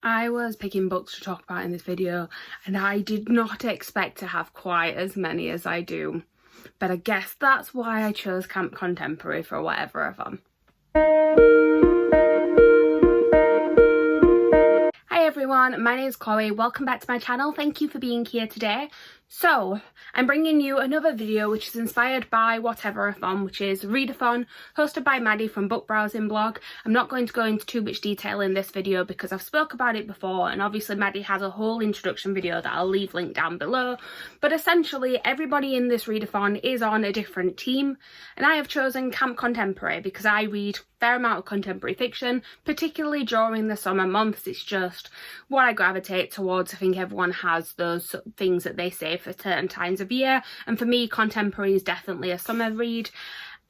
I was picking books to talk about in this video and I did not expect to have quite as many as I do, but I guess that's why I chose Camp Contemporary for Whateverthon. Hi everyone, my name is Chloe, welcome back to my channel, thank you for being here today. So, I'm bringing you another video which is inspired by Whateverthon, which is a readathon hosted by Maddie from Book Browsing Blog. I'm not going to go into too much detail in this video because I've spoke about it before, and obviously Maddie has a whole introduction video that I'll leave linked down below. But essentially everybody in this readathon is on a different team, and I have chosen Camp Contemporary because I read a fair amount of contemporary fiction, particularly during the summer months. It's just what I gravitate towards. I think everyone has those things that they say for certain times of year, and for me contemporary is definitely a summer read.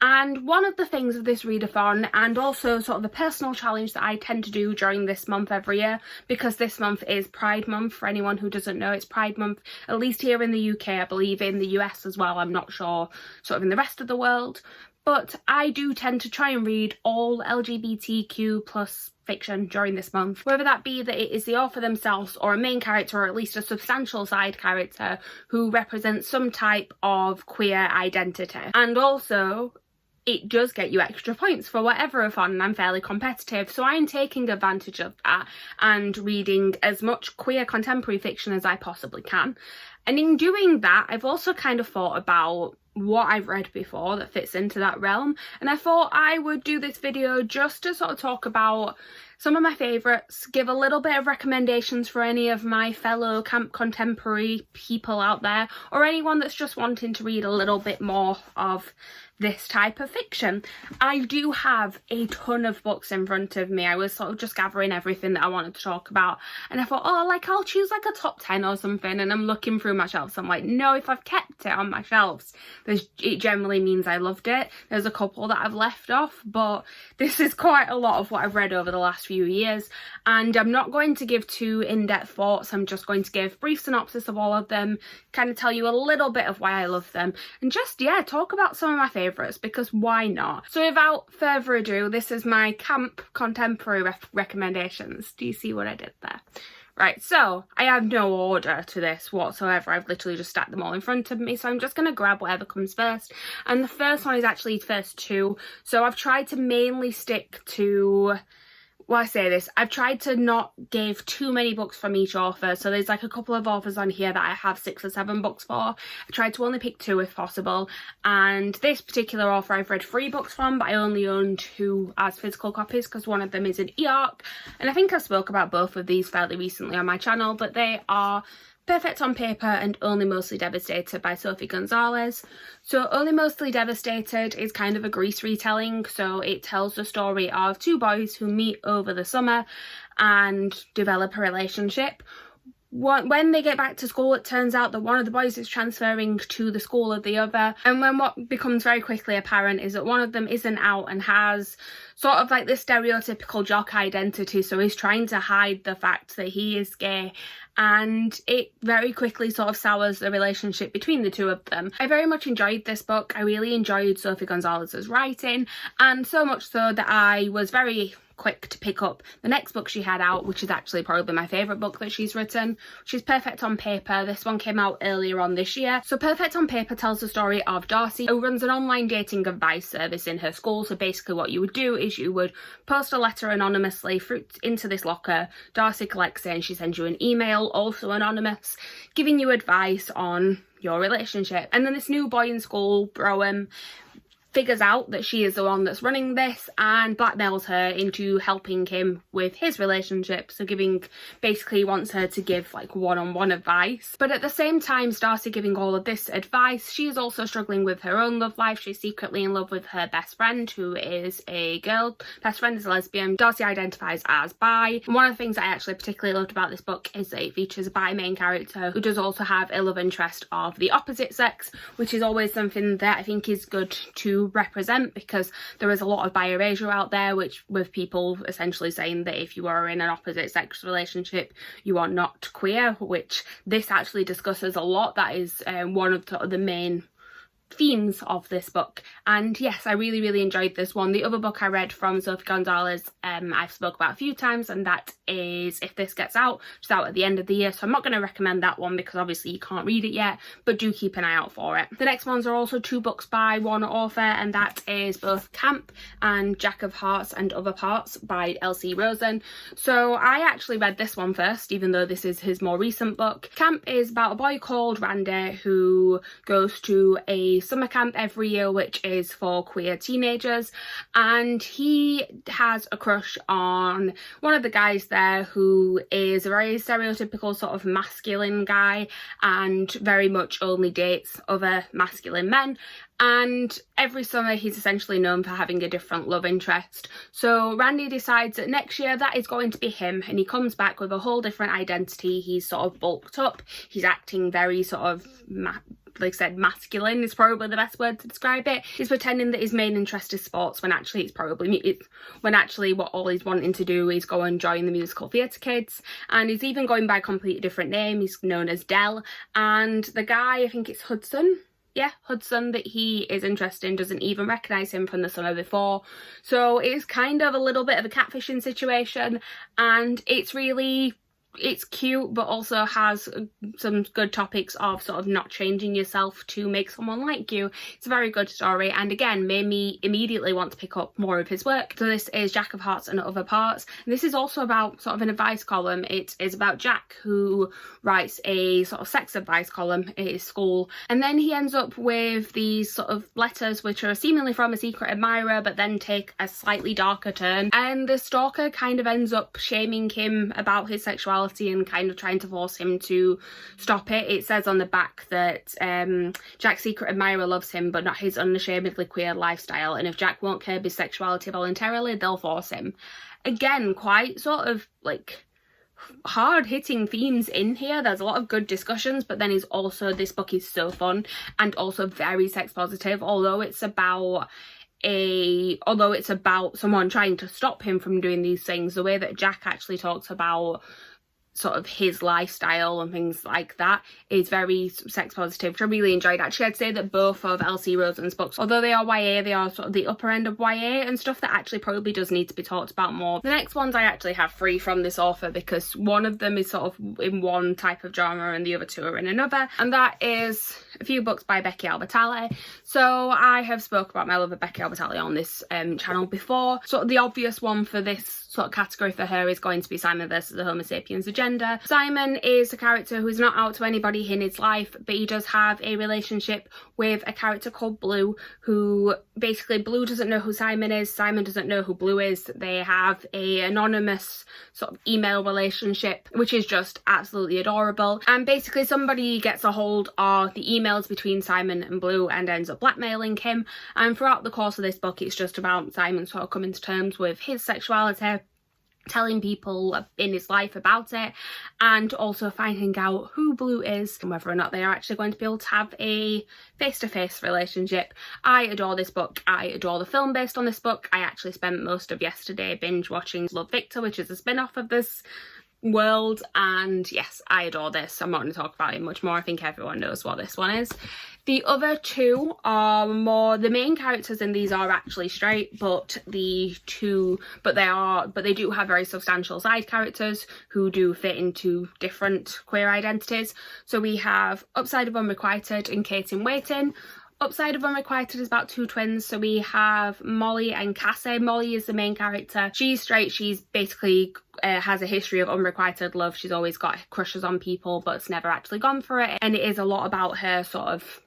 And one of the things of this readathon, and also sort of a personal challenge that I tend to do during this month every year, because this month is Pride Month. For anyone who doesn't know, it's Pride Month, at least here in the UK, I believe in the US as well, I'm not sure sort of in the rest of the world. But I do tend to try and read all LGBTQ plus fiction during this month, whether that be that it is the author themselves or a main character or at least a substantial side character who represents some type of queer identity. And also, it does get you extra points for Whateverthon, and I'm fairly competitive, so I'm taking advantage of that and reading as much queer contemporary fiction as I possibly can. And in doing that, I've also kind of thought about what I've read before that fits into that realm, and I thought I would do this video just to sort of talk about some of my favourites, give a little bit of recommendations for any of my fellow camp contemporary people out there, or anyone that's just wanting to read a little bit more of this type of fiction. I do have a ton of books in front of me. I was sort of just gathering everything that I wanted to talk about, and I thought, oh, like I'll choose like a top 10 or something, and I'm looking through my shelves. I'm like, no, if I've kept it on my shelves, it generally means I loved it. There's a couple that I've left off, but this is quite a lot of what I've read over the last few years, and I'm not going to give too in-depth thoughts. I'm just going to give brief synopsis of all of them, kind of tell you a little bit of why I love them, and just, yeah, talk about some of my favourites, because why not? So without further ado, this is my camp contemporary recommendations. Do you see what I did there? Right, so I have no order to this whatsoever. I've literally just stacked them all in front of me, so I'm just going to grab whatever comes first. And the first one is actually first two, so I've tried to mainly stick to... Well, I say this, I've tried to not give too many books from each author, so there's like a couple of authors on here that I have 6 or 7 books for. I tried to only pick 2 if possible, and this particular author I've read 3 books from, but I only own 2 as physical copies because one of them is an e-arc, and I think I spoke about both of these fairly recently on my channel, but they are Perfect on Paper and Only Mostly Devastated by Sophie Gonzalez. So Only Mostly Devastated is kind of a Grease retelling, so it tells the story of 2 boys who meet over the summer and develop a relationship. When they get back to school, it turns out that one of the boys is transferring to the school of the other, and when what becomes very quickly apparent is that one of them isn't out and has sort of like this stereotypical jock identity, so he's trying to hide the fact that he is gay, and it very quickly sort of sours the relationship between the 2 of them. I very much enjoyed this book. I really enjoyed Sophie Gonzalez's writing, and so much so that I was very quick to pick up the next book she had out, which is actually probably my favourite book that she's written, which is Perfect on Paper. This one came out earlier on this year. So Perfect on Paper tells the story of Darcy, who runs an online dating advice service in her school. So basically what you would do is you would post a letter anonymously into this locker, Darcy collects it and she sends you an email, also anonymous, giving you advice on your relationship. And then this new boy in school, Brougham, figures out that she is the one that's running this and blackmails her into helping him with his relationship. So basically wants her to give like one-on-one advice. But at the same time, Darcy giving all of this advice, she is also struggling with her own love life. She's secretly in love with her best friend, who is a girl. Best friend is a lesbian. Darcy identifies as bi. And one of the things I actually particularly loved about this book is that it features a bi main character who does also have a love interest of the opposite sex, which is always something that I think is good to represent, because there is a lot of bi erasure out there, which with people essentially saying that if you are in an opposite sex relationship you are not queer, which this actually discusses a lot. That is one of the main themes of this book. And yes, I really enjoyed this one. The other book I read from Sophie Gonzalez, I've spoke about a few times, and that is If This Gets Out, which is out at the end of the year, so I'm not going to recommend that one because obviously you can't read it yet, but do keep an eye out for it. The next ones are also 2 books by one author, and that is both Camp and Jack of Hearts and Other Parts by L.C. Rosen. So I actually read this one first, even though this is his more recent book. Camp is about a boy called Randy who goes to a summer camp every year which is for queer teenagers, and he has a crush on one of the guys there who is a very stereotypical sort of masculine guy and very much only dates other masculine men. And every summer he's essentially known for having a different love interest. So Randy decides that next year that is going to be him, and he comes back with a whole different identity. He's sort of bulked up, he's acting very sort of like I said, masculine is probably the best word to describe it. He's pretending that his main interest is sports when actually what all he's wanting to do is go and join the musical theatre kids. And he's even going by a completely different name. He's known as Dell, and the guy, I think it's Hudson, that he is interested in doesn't even recognise him from the summer before. So it's kind of a little bit of a catfishing situation, and it's cute, but also has some good topics of sort of not changing yourself to make someone like you. It's a very good story, and again made me immediately want to pick up more of his work. So this is Jack of Hearts and Other Parts, and this is also about sort of an advice column. It is about Jack, who writes a sort of sex advice column at his school, and then he ends up with these sort of letters which are seemingly from a secret admirer but then take a slightly darker turn, and the stalker kind of ends up shaming him about his sexuality and kind of trying to force him to stop it. It says on the back that Jack's secret admirer loves him but not his unashamedly queer lifestyle, and if Jack won't curb his sexuality voluntarily, they'll force him. Again, quite sort of like hard-hitting themes in here. There's a lot of good discussions, but then this book is so fun and also very sex positive. Although it's about someone trying to stop him from doing these things, the way that Jack actually talks about sort of his lifestyle and things like that is very sex positive, which I really enjoyed. Actually, I'd say that both of L.C. Rosen's books, although they are YA, they are sort of the upper end of YA and stuff that actually probably does need to be talked about more. The next ones I actually have 3 from this author because one of them is sort of in one type of genre and the other 2 are in another, and that is a few books by Becky Albertalli. So I have spoke about my love of Becky Albertalli on this channel before. Sort of the obvious one for this sort of category for her is going to be Simon versus the Homo Sapiens Agenda. Simon is a character who is not out to anybody in his life, but he does have a relationship with a character called Blue, who basically Blue doesn't know who Simon is, Simon doesn't know who Blue is. They have a anonymous sort of email relationship, which is just absolutely adorable. And basically somebody gets a hold of the emails between Simon and Blue and ends up blackmailing him. And throughout the course of this book, it's just about Simon sort of coming to terms with his sexuality, telling people in his life about it, and also finding out who Blue is and whether or not they are actually going to be able to have a face-to-face relationship. I adore this book. I adore the film based on this book. I actually spent most of yesterday binge watching Love, Victor, which is a spin-off of this world, and yes, I adore this. I'm not going to talk about it much more. I think everyone knows what this one is. The other 2 are more, the main characters in these are actually straight, but they do have very substantial side characters who do fit into different queer identities. So we have Upside of Unrequited and Kate in Waiting. Upside of Unrequited is about 2 twins, so we have Molly and Cassie. Molly is the main character. She's straight. She's basically has a history of unrequited love. She's always got crushes on people but it's never actually gone for it, and it is a lot about her sort of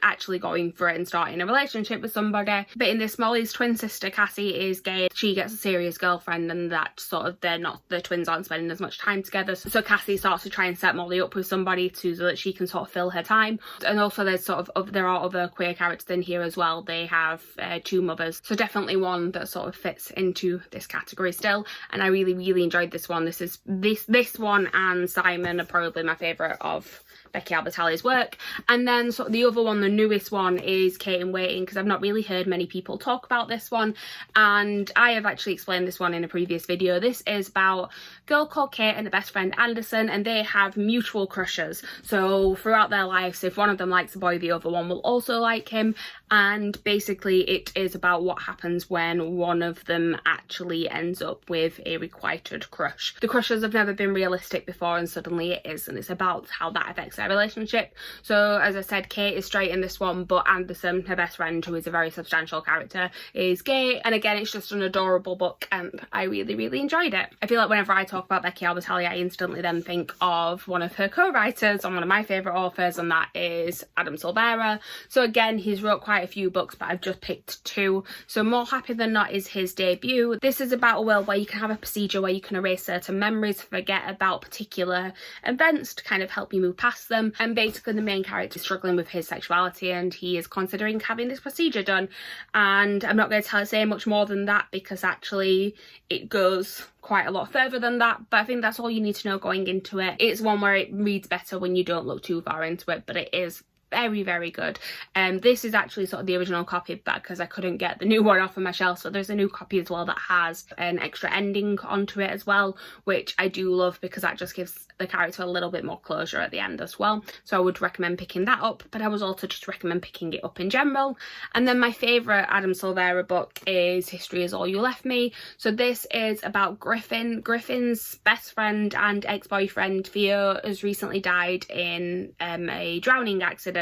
actually going for it and starting a relationship with somebody. But in this, Molly's twin sister Cassie is gay. She gets a serious girlfriend, and that sort of the twins aren't spending as much time together, so Cassie starts to try and set Molly up with somebody so that she can sort of fill her time. And also there's there are other queer characters in here as well. They have 2 mothers, so definitely one that sort of fits into this category still, and I really enjoyed this one. This one and Simon are probably my favourite of Becky Albertalli's work. And then sort of the other one the newest one is Kate in Waiting, because I've not really heard many people talk about this one, and I have actually explained this one in a previous video. This is about a girl called Kate and her best friend Anderson, and they have mutual crushes. So throughout their lives, if one of them likes a boy, the other one will also like him, and basically it is about what happens when one of them actually ends up with a requited crush. The crushes have never been realistic before, and suddenly it is, and it's about how that affects their relationship. So as I said, Kate is straight in this one, but Anderson, her best friend, who is a very substantial character, is gay. And again, it's just an adorable book, and I really enjoyed it. I feel like whenever I talk about Becky Albertalli, I instantly then think of one of her co-writers and one of my favourite authors, and that is Adam Silvera. So again, he's wrote quite a few books, but I've just picked two. So More Happy Than Not is his debut. This is about a world where you can have a procedure where you can erase certain memories, forget about particular events to kind of help you move past them, and basically the main character is struggling with his sexuality, and he is considering having this procedure done. And I'm not going to say much more than that, because actually it goes quite a lot further than that, but I think that's all you need to know going into it. It's one where it reads better when you don't look too far into it, but it is very good. This is actually sort of the original copy, but because I couldn't get the new one off of my shelf, so there's a new copy as well that has an extra ending onto it as well, which I do love, because that just gives the character a little bit more closure at the end as well. So I would recommend picking that up, but I would also just recommend picking it up in general. And then my favourite Adam Silvera book is History Is All You Left Me. So this is about Griffin. Griffin's best friend and ex-boyfriend Theo has recently died in a drowning accident.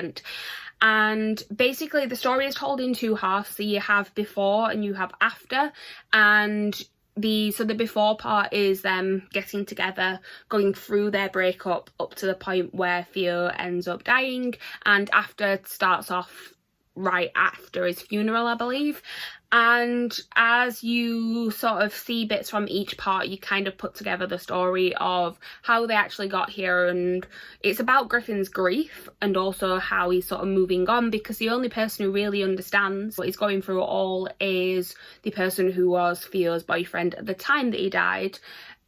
And basically the story is told in two halves. So you have before and you have after, and the before part is them getting together, going through their breakup up to the point where Theo ends up dying, and after starts off right after his funeral, I believe. And as you sort of see bits from each part, you kind of put together the story of how they actually got here, and it's about Griffin's grief and also how he's sort of moving on, because the only person who really understands what he's going through at all is the person who was Theo's boyfriend at the time that he died.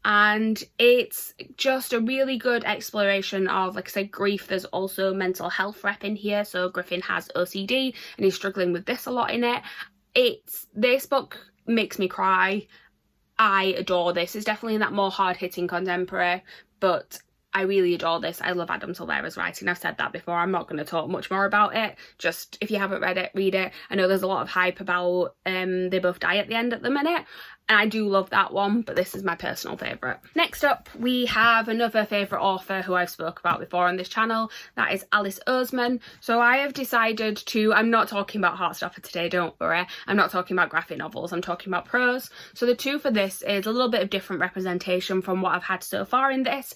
And it's just a really good exploration of, like I said, grief. There's also mental health rep in here. So Griffin has OCD and he's struggling with this a lot in it. This book makes me cry. I adore this. It's definitely in that more hard-hitting contemporary, but I really adore this. I love Adam Silvera's writing. I've said that before. I'm not going to talk much more about it. Just, if you haven't read it, read it. I know there's a lot of hype about they both die at the end at the minute, and I do love that one, but this is my personal favourite. Next up, we have another favourite author who I've spoke about before on this channel. That is Alice Oseman. So I have decided to, I'm not talking about Heartstopper today, don't worry. I'm not talking about graphic novels, I'm talking about prose. So the two for this is a little bit of different representation from what I've had so far in this.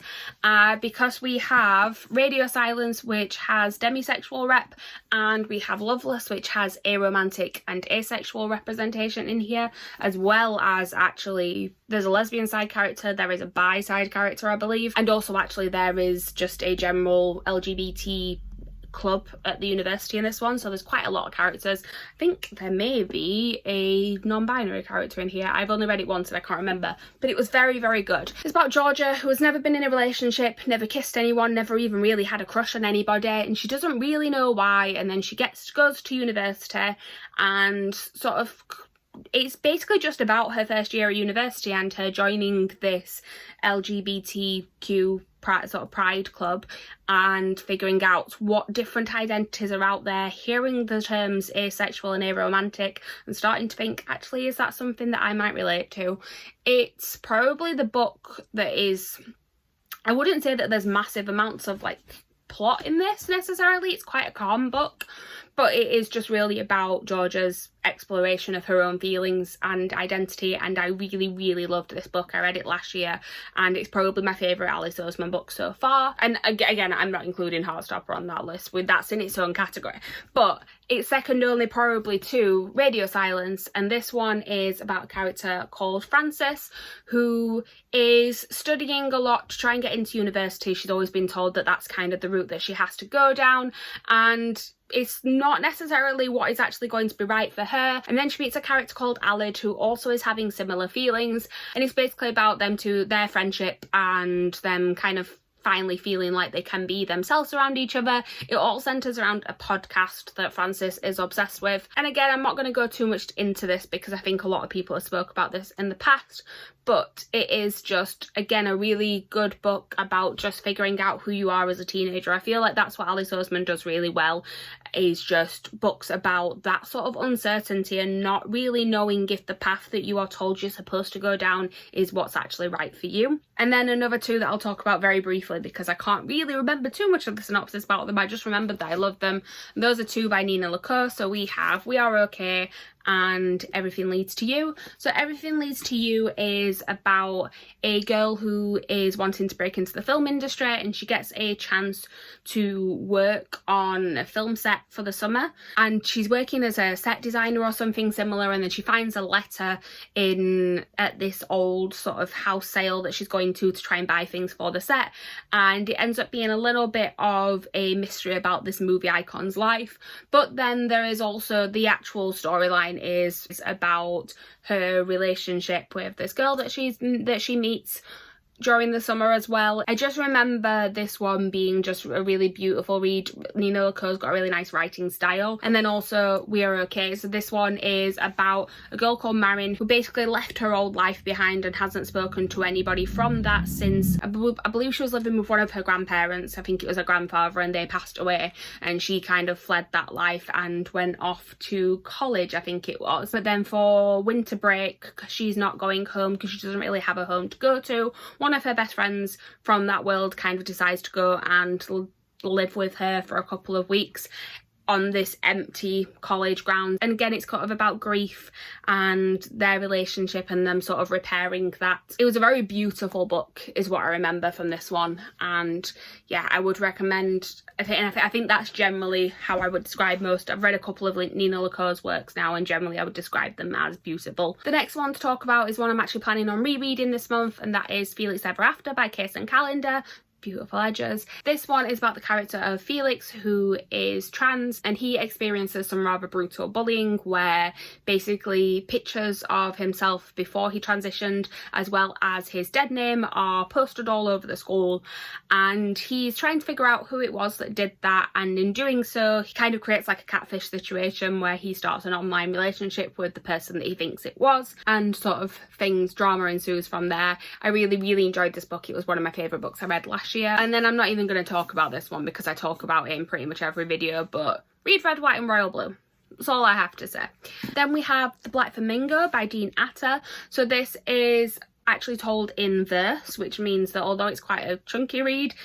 Because we have Radio Silence, which has demisexual rep, and we have Loveless, which has aromantic and asexual representation in here, as well as actually there's a lesbian side character, there is a bi side character, I believe, and also actually there is just a general LGBT club at the university in this one. So there's quite a lot of characters. I think there may be a non-binary character in here. I've only read it once and I can't remember, but it was very good. It's about Georgia, who has never been in a relationship, never kissed anyone, never even really had a crush on anybody, and she doesn't really know why. And then she goes to university, and sort of it's basically just about her first year at university and her joining this LGBTQ pride club and figuring out what different identities are out there, hearing the terms asexual and aromantic, and starting to think, actually, is that something that I might relate to? It's probably the book that is, I wouldn't say that there's massive amounts of like plot in this necessarily. It's quite a calm book, but it is just really about Georgia's exploration of her own feelings and identity, and I really loved this book. I read it last year and it's probably my favourite Alice Oseman book so far. And again, I'm not including Heartstopper on that list, that's in its own category, but it's second only probably to Radio Silence, and this one is about a character called Frances, who is studying a lot to try and get into university. She's always been told that that's kind of the route that she has to go down, and it's not necessarily what is actually going to be right for her. And then she meets a character called Alid, who also is having similar feelings, and it's basically about them two, their friendship, and them kind of finally feeling like they can be themselves around each other. It all centres around a podcast that Frances is obsessed with. And again, I'm not going to go too much into this because I think a lot of people have spoke about this in the past, but it is just, again, a really good book about just figuring out who you are as a teenager. I feel like that's what Alice Oseman does really well, is just books about that sort of uncertainty and not really knowing if the path that you are told you're supposed to go down is what's actually right for you. And then another two that I'll talk about very briefly because I can't really remember too much of the synopsis about them. I just remembered that I love them. And those are two by Nina LaCour. So we have We Are Okay and Everything Leads to You. So Everything Leads to You is about a girl who is wanting to break into the film industry, and she gets a chance to work on a film set for the summer, and she's working as a set designer or something similar, and then she finds a letter at this old sort of house sale that she's going to try and buy things for the set, and it ends up being a little bit of a mystery about this movie icon's life. But then there is also the actual storyline is about her relationship with this girl that she meets during the summer as well. I just remember this one being just a really beautiful read. Nina LaCour's got a really nice writing style. And then also We Are Okay. So this one is about a girl called Marin who basically left her old life behind and hasn't spoken to anybody from that since, I believe she was living with one of her grandparents. I think it was her grandfather, and they passed away, and she kind of fled that life and went off to college, I think it was. But then for winter break, she's not going home because she doesn't really have a home to go to. One of her best friends from that world kind of decides to go and live with her for a couple of weeks on this empty college ground. And again, it's kind of about grief and their relationship and them sort of repairing that. It was a very beautiful book is what I remember from this one, and yeah, I would recommend. I think that's generally how I would describe most. I've read a couple of Nina LaCour's works now, and generally I would describe them as beautiful. The next one to talk about is one I'm actually planning on rereading this month, and that is Felix Ever After by Kirsten Calendar. Beautiful edges. This one is about the character of Felix, who is trans, and he experiences some rather brutal bullying where basically pictures of himself before he transitioned as well as his dead name are posted all over the school, and he's trying to figure out who it was that did that, and in doing so he kind of creates like a catfish situation where he starts an online relationship with the person that he thinks it was, and sort of drama ensues from there. I really enjoyed this book. It was one of my favourite books I read last year. And then I'm not even going to talk about this one because I talk about it in pretty much every video, but read Red, White and Royal Blue. That's all I have to say. Then we have The Black Flamingo by Dean Atta. So this is actually told in verse, which means that although it's quite a chunky read,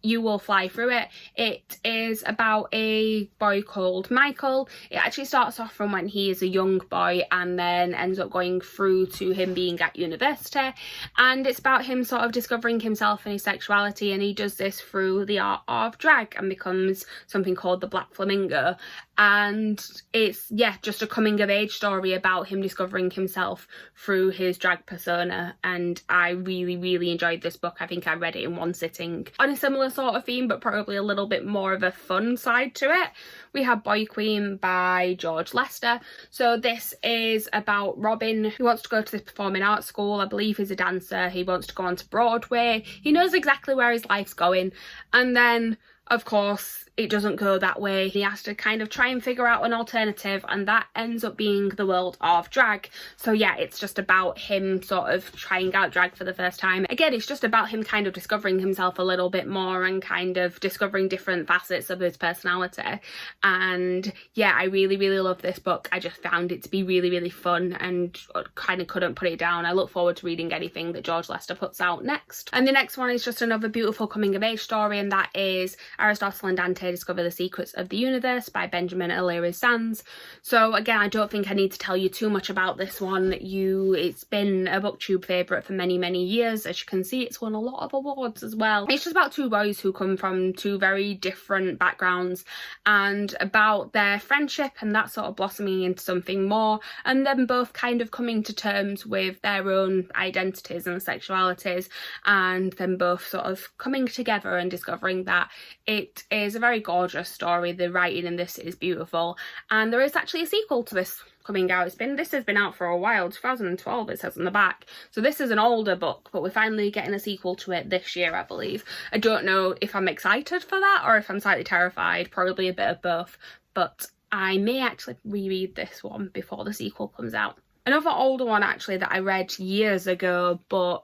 you will fly through it. It is about a boy called Michael. It actually starts off from when he is a young boy and then ends up going through to him being at university, and it's about him sort of discovering himself and his sexuality, and he does this through the art of drag and becomes something called the Black Flamingo. And it's, yeah, just a coming of age story about him discovering himself through his drag persona, and I really enjoyed this book. I think I read it in one sitting. On a similar sort of theme, but probably a little bit more of a fun side to it, we have Boy Queen by George Lester. So this is about Robin, who wants to go to this performing arts school. I believe he's a dancer. He wants to go on to Broadway. He knows exactly where his life's going, and then of course it doesn't go that way. He has to kind of try and figure out an alternative, and that ends up being the world of drag. So yeah, it's just about him sort of trying out drag for the first time. Again, it's just about him kind of discovering himself a little bit more and kind of discovering different facets of his personality. And yeah, I really love this book. I just found it to be really fun and kind of couldn't put it down. I look forward to reading anything that George Lester puts out next. And the next one is just another beautiful coming of age story, and that is Aristotle and Dante Discover the Secrets of the Universe by Benjamin O'Leary Sands. So again, I don't think I need to tell you too much about this one. It's been a booktube favourite for many years. As you can see, it's won a lot of awards as well. It's just about two boys who come from two very different backgrounds, and about their friendship and that sort of blossoming into something more, and then both kind of coming to terms with their own identities and sexualities, and then both sort of coming together and discovering that It is a very gorgeous story. The writing in this is beautiful, and there is actually a sequel to this coming out. This has been out for a while, 2012 it says on the back. So this is an older book, but we're finally getting a sequel to it this year, I believe. I don't know if I'm excited for that or if I'm slightly terrified, probably a bit of both, but I may actually reread this one before the sequel comes out. Another older one actually that I read years ago, but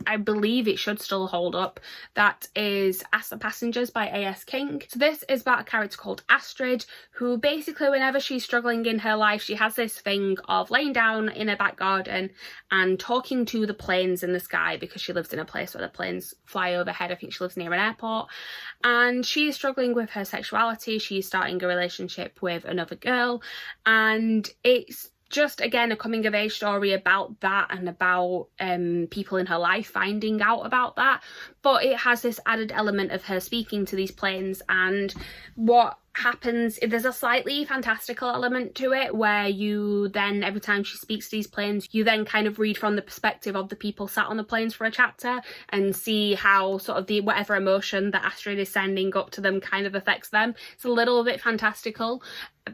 I believe it should still hold up, that is Asthma Passengers by A.S. King. So this is about a character called Astrid, who basically whenever she's struggling in her life, she has this thing of laying down in her back garden and talking to the planes in the sky, because she lives in a place where the planes fly overhead. I think she lives near an airport, and she is struggling with her sexuality. She's starting a relationship with another girl, and it's just again a coming of age story about that and about people in her life finding out about that, but it has this added element of her speaking to these planes. And what happens, there's a slightly fantastical element to it, where you then, every time she speaks to these planes, you then kind of read from the perspective of the people sat on the planes for a chapter and see how sort of the whatever emotion that Astrid is sending up to them kind of affects them. It's a little bit fantastical,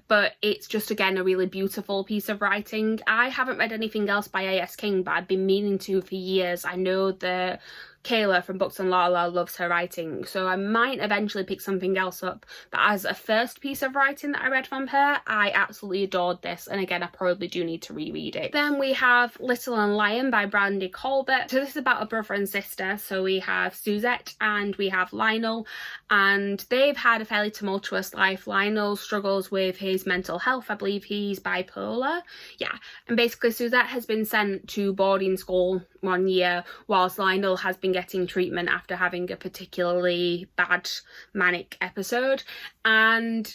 but it's just again a really beautiful piece of writing. I haven't read anything else by A.S. King, but I've been meaning to for years. I know that Keller from Books and Lala loves her writing, so I might eventually pick something else up, but as a first piece of writing that I read from her, I absolutely adored this, and again I probably do need to reread it. Then we have Little and Lion by Brandy Colbert. So this is about a brother and sister. So we have Suzette and we have Lionel, and they've had a fairly tumultuous life. Lionel struggles with his mental health. I believe he's bipolar, yeah, and basically Suzette has been sent to boarding school 1 year, whilst Lionel has been getting treatment after having a particularly bad manic episode. And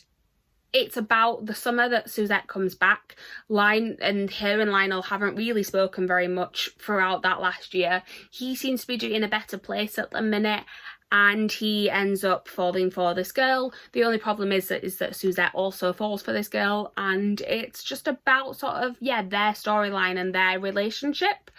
it's about the summer that Suzette comes back. And Lionel haven't really spoken very much throughout that last year. He seems to be in a better place at the minute, and he ends up falling for this girl. The only problem is that Suzette also falls for this girl, and it's just about sort of, yeah, their storyline and their relationship.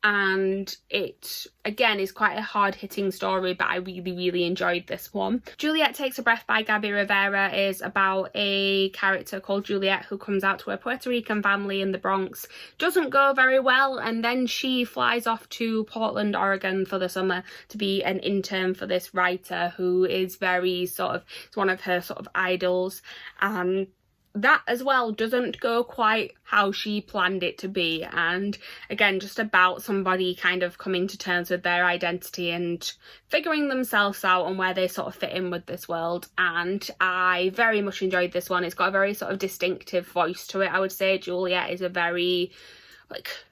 And it again is quite a hard-hitting story, but I really enjoyed this one. Juliet Takes a Breath by Gabby Rivera is about a character called Juliet who comes out to a Puerto Rican family in the Bronx. Doesn't go very well, and then she flies off to Portland, Oregon for the summer to be an intern for this writer who is very sort of, it's one of her sort of idols, and that as well doesn't go quite how she planned it to be. And again, just about somebody kind of coming to terms with their identity and figuring themselves out and where they sort of fit in with this world. And I very much enjoyed this one. It's got a very sort of distinctive voice to it. I would say Juliet is a very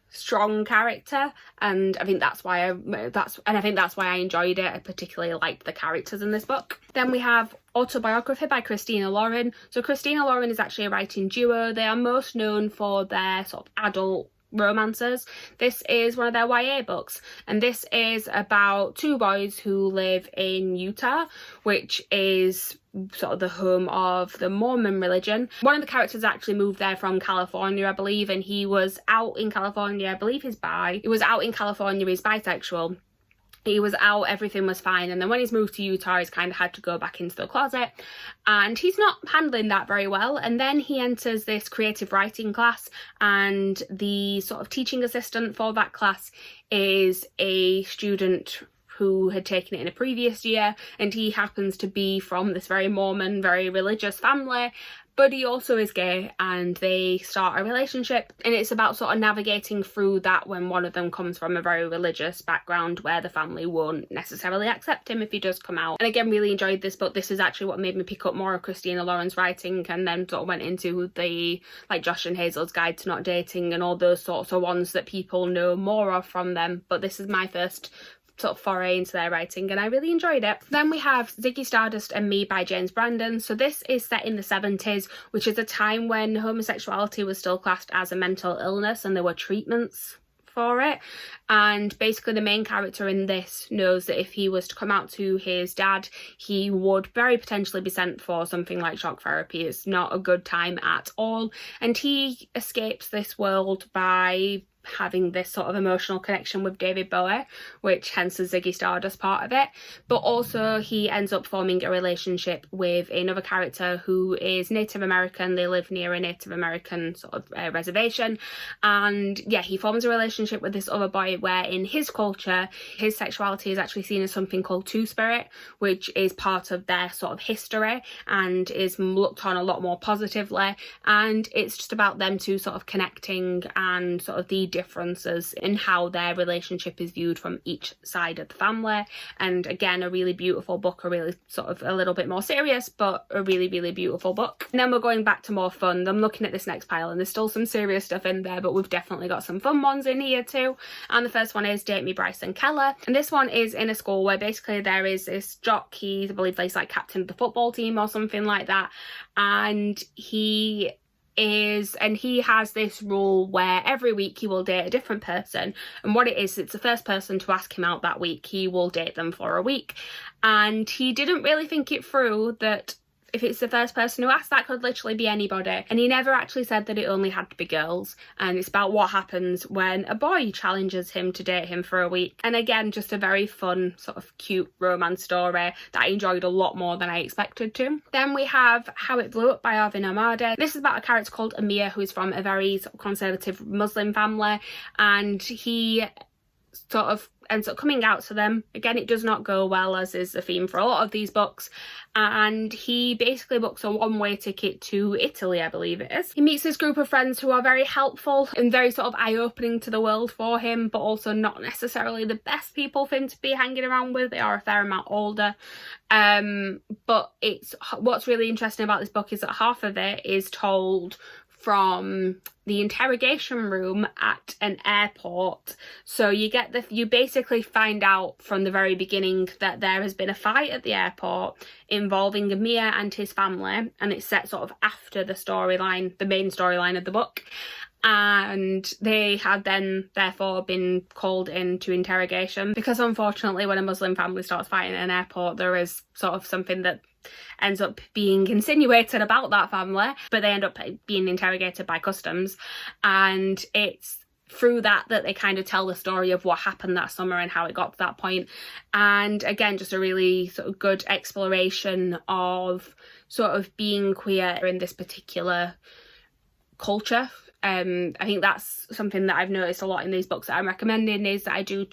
strong character, and I think that's why I enjoyed it. I particularly liked the characters in this book. Then we have Autobiography by Christina Lauren. So Christina Lauren is actually a writing duo. They are most known for their sort of adult romances. This is one of their YA books, and this is about two boys who live in Utah, which is sort of the home of the Mormon religion. One of the characters actually moved there from California, I believe, and he was out in California, I believe he's bisexual. He was out, everything was fine, and then when he's moved to Utah, he's kind of had to go back into the closet, and he's not handling that very well. And then he enters this creative writing class, and the sort of teaching assistant for that class is a student who had taken it in a previous year, and he happens to be from this very Mormon, very religious family, but he also is gay, and they start a relationship, and it's about sort of navigating through that when one of them comes from a very religious background where the family won't necessarily accept him if he does come out. And again, really enjoyed this book. This is actually what made me pick up more of Christina Lauren's writing, and then sort of went into the Josh and Hazel's Guide to Not Dating and all those sorts of ones that people know more of from them. But this is my first sort of foray into their writing, and I really enjoyed it. Then we have Ziggy Stardust Me by James Brandon. So this is set in the 70s, which is a time when homosexuality was still classed as a mental illness and there were treatments for it. And basically the main character in this knows that if he was to come out to his dad, he would very potentially be sent for something like shock therapy. It's not a good time at all, and he escapes this world by having this sort of emotional connection with David Bowie, which hence the Ziggy Stardust part of it. But also he ends up forming a relationship with another character who is Native American. They live near a Native American sort of reservation, and yeah, he forms a relationship with this other boy where in his culture his sexuality is actually seen as something called two-spirit, which is part of their sort of history and is looked on a lot more positively. And it's just about them two sort of connecting and sort of the differences in how their relationship is viewed from each side of the family. And again, a really beautiful book, a really sort of a little bit more serious, but a really, really beautiful book. And then we're going back to more fun. I'm looking at this next pile and there's still some serious stuff in there, but we've definitely got some fun ones in here too. And the first one is Date Me, Bryce and Keller. And this one is in a school where basically there is this jock, he I believe he's like captain of the football team or something like that. And he has this rule where every week he will date a different person, and what it is, it's the first person to ask him out that week, he will date them for a week. And he didn't really think it through that if it's the first person who asked, that could literally be anybody. And he never actually said that it only had to be girls. And it's about what happens when a boy challenges him to date him for a week. And again, just a very fun, sort of cute romance story that I enjoyed a lot more than I expected to. Then we have How It Blew Up by Arvin Ahmadi. This is about a character called Amir, who is from a very sort of conservative Muslim family. And he sort of ends up coming out to them. Again, it does not go well, as is the theme for a lot of these books. And he basically books a one-way ticket to Italy, I believe it is. He meets this group of friends who are very helpful and very sort of eye-opening to the world for him, but also not necessarily the best people for him to be hanging around with. They are a fair amount older. But what's really interesting about this book is that half of it is told from the interrogation room at an airport. So you basically find out from the very beginning that there has been a fight at the airport involving Amir and his family, and it's set sort of after the storyline, the main storyline of the book. And they have then therefore been called into interrogation because unfortunately when a Muslim family starts fighting at an airport, there is sort of something that ends up being insinuated about that family, but they end up being interrogated by customs. And it's through that they kind of tell the story of what happened that summer and how it got to that point. And again, just a really sort of good exploration of sort of being queer in this particular culture. I think that's something that I've noticed a lot in these books that I'm recommending, is that I do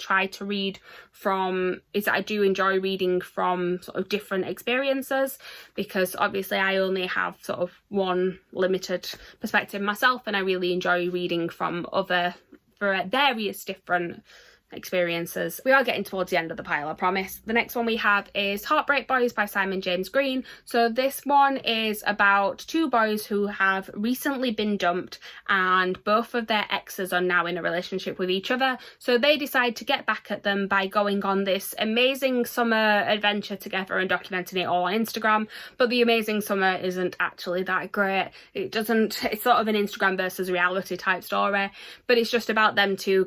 enjoy reading from sort of different experiences, because obviously I only have sort of one limited perspective myself, and I really enjoy reading from various different experiences. We are getting towards the end of the pile, I promise. The next one we have is Heartbreak Boys by Simon James Green. So this one is about two boys who have recently been dumped, and both of their exes are now in a relationship with each other. So they decide to get back at them by going on this amazing summer adventure together and documenting it all on Instagram. But the amazing summer isn't actually that great. It's sort of an Instagram versus reality type story, but it's just about them two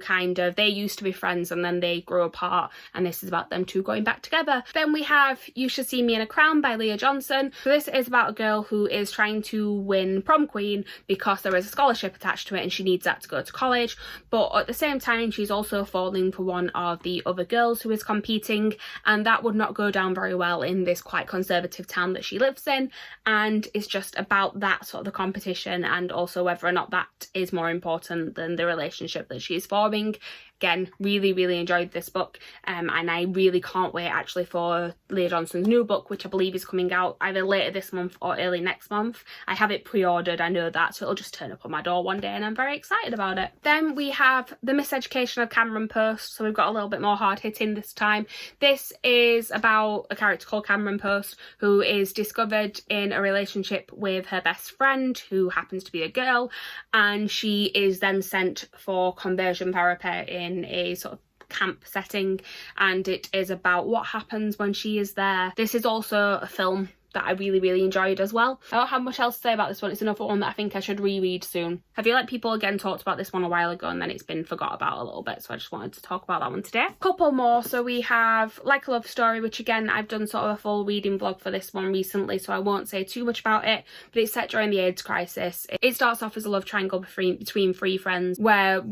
they used to be friends and then they grow apart, and this is about them two going back together. Then we have You Should See Me in a Crown by Leah Johnson. So this is about a girl who is trying to win prom queen because there is a scholarship attached to it and she needs that to go to college, but at the same time she's also falling for one of the other girls who is competing, and that would not go down very well in this quite conservative town that she lives in. And it's just about that sort of the competition, and also whether or not that is more important than the relationship that she's forming. Again, really, really enjoyed this book, and I really can't wait actually for Leah Johnson's new book, which I believe is coming out either later this month or early next month. I have it pre-ordered, I know that, so it'll just turn up on my door one day and I'm very excited about it. Then we have The Miseducation of Cameron Post, so we've got a little bit more hard-hitting this time. This is about a character called Cameron Post who is discovered in a relationship with her best friend, who happens to be a girl, and she is then sent for conversion therapy in a sort of camp setting, and it is about what happens when she is there. This is also a film that I really, really enjoyed as well. I don't have much else to say about this one. It's another one that I think I should reread soon. I feel like people again talked about this one a while ago and then it's been forgot about a little bit, so I just wanted to talk about that one today. Couple more. So we have Like a Love Story, which again I've done sort of a full reading vlog for this one recently, so I won't say too much about it, but it's set during the AIDS crisis. It starts off as a love triangle between three friends, where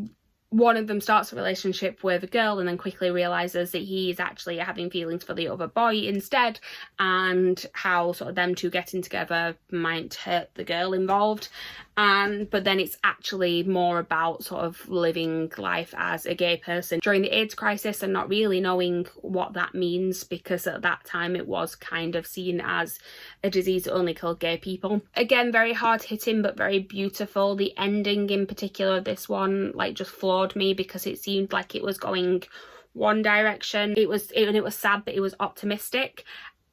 one of them starts a relationship with a girl and then quickly realises that he is actually having feelings for the other boy instead, and how sort of them two getting together might hurt the girl involved. But then it's actually more about sort of living life as a gay person during the AIDS crisis and not really knowing what that means, because at that time it was kind of seen as a disease that only killed gay people. Again, very hard hitting but very beautiful. The ending in particular of this one like just floored me, because it seemed like it was going one direction. It was sad, but it was optimistic.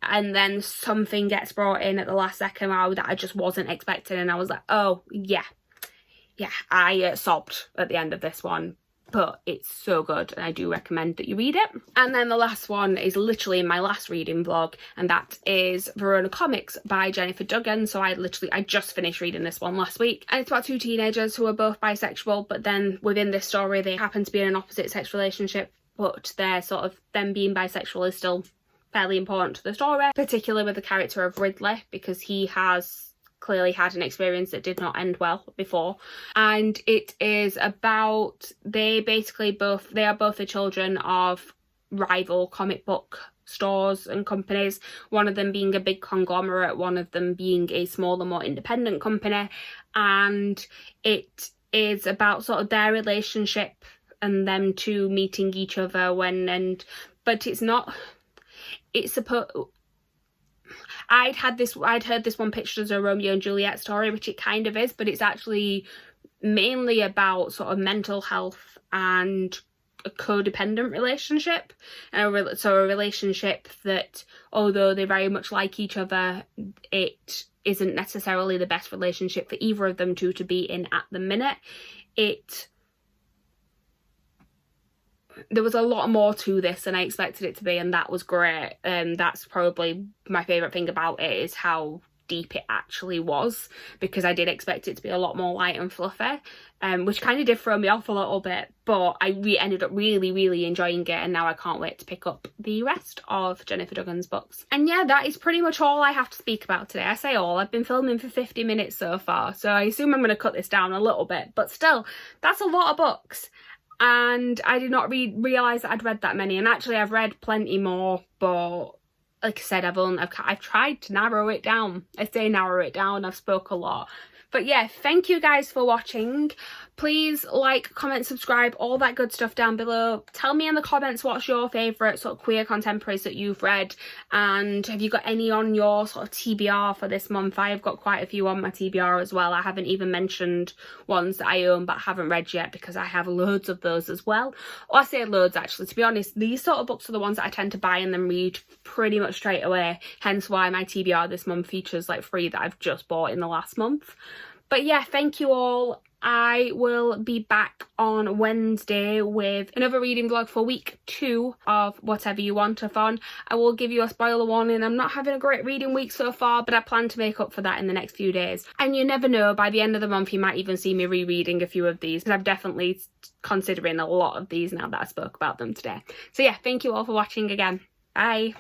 And then something gets brought in at the last second that I just wasn't expecting, and I was like, oh yeah, I sobbed at the end of this one. But it's so good, and I do recommend that you read it. And then the last one is literally my last reading vlog, and that is Veronica Comics by Jennifer Duggan. So I just finished reading this one last week, and it's about two teenagers who are both bisexual, but then within this story they happen to be in an opposite sex relationship, but they're sort of, them being bisexual is still fairly important to the story, particularly with the character of Ridley, because he has clearly had an experience that did not end well before. And it is about, they are both the children of rival comic book stores and companies, one of them being a big conglomerate, one of them being a smaller, more independent company. And it is about sort of their relationship and them two meeting each other but it's not, it's supposed, I'd heard this one pictured as a Romeo and Juliet story, which it kind of is, but it's actually mainly about sort of mental health and a codependent relationship. So a relationship that, although they very much like each other, it isn't necessarily the best relationship for either of them to be in at the minute. There was a lot more to this than I expected it to be, and that was great. That's probably my favourite thing about it, is how deep it actually was, because I did expect it to be a lot more light and fluffy, which kind of did throw me off a little bit, but I ended up really enjoying it, and now I can't wait to pick up the rest of Jennifer Duggan's books. And yeah, that is pretty much all I have to speak about today. I say all, I've been filming for 50 minutes so far, so I assume I'm going to cut this down a little bit, but still, that's a lot of books. And I did not realise that I'd read that many, and actually I've read plenty more, but like I said, I've tried to narrow it down. I say narrow it down, I've spoke a lot. But yeah, thank you guys for watching. Please like, comment, subscribe, all that good stuff down below. Tell me in the comments what's your favourite sort of queer contemporaries that you've read, and have you got any on your sort of TBR for this month? I have got quite a few on my TBR as well. I haven't even mentioned ones that I own but haven't read yet, because I have loads of those as well. Or I say loads actually, to be honest. These sort of books are the ones that I tend to buy and then read pretty much straight away, hence why my TBR this month features like 3 that I've just bought in the last month. But yeah, thank you all. I will be back on Wednesday with another reading vlog for week 2 of Whatever You Want-a-thon. I will give you a spoiler warning, I'm not having a great reading week so far, but I plan to make up for that in the next few days. And you never know, by the end of the month you might even see me rereading a few of these, because I'm definitely considering a lot of these now that I spoke about them today. So yeah, thank you all for watching again. Bye.